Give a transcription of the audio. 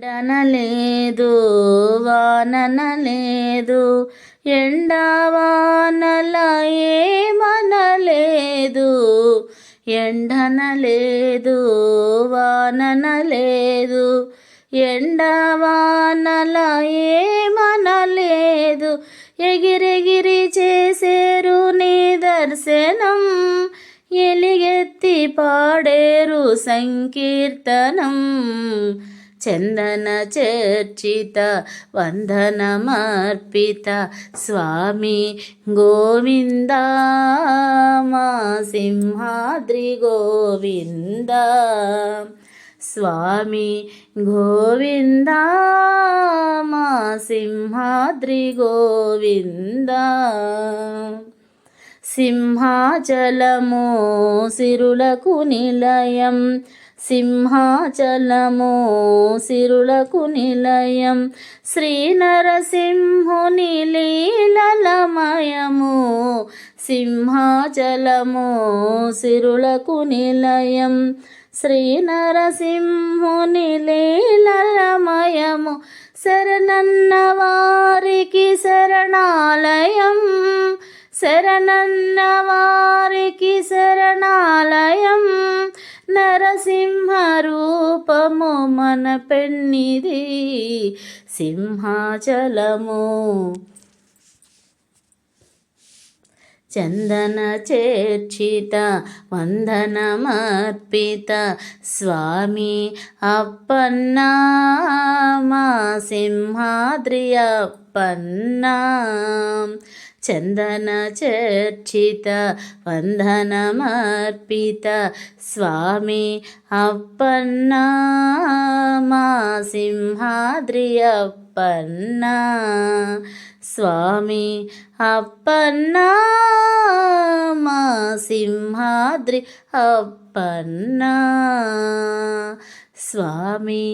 ఎండనలేదు వాననలేదు ఎండవానల ఏమనలేదు ఎండనలేదు వాననలేదు ఎండవానల ఏమనలేదు ఎగిరెగిరి చేసేరు నీ దర్శనం ఎలిగెత్తి పాడేరు సంకీర్తనం చందన చర్చిత వందనమర్పిత స్వామి గోవింద మా సింహాద్రి గోవింద స్వామి గోవింద మా సింహాద్రి గోవింద సింహాచలము సిరులకు నిలయం సింహాచలము సిరులకు నిలయం శ్రీ నరసింహుని లీలలమయము సింహాచలము సిరులకు నిలయం శ్రీ నరసింహుని లీలలమయము శరణన్న వారికి శరణాలయం శరణన్న వారికి శరణాలయం నరసింహ రూపము మన పెన్నిది సింహాచలము చందన చేర్చిత వందనమర్పిత స్వామి అప్పన్న మా సింహాద్రి అప్పన్న చందన చర్చిత వందనమర్పిత స్వామి అప్పన్న మా సింహాద్రి అప్పన్న స్వామి అప్పన్న మా సింహాద్రి అప్పన్న స్వామి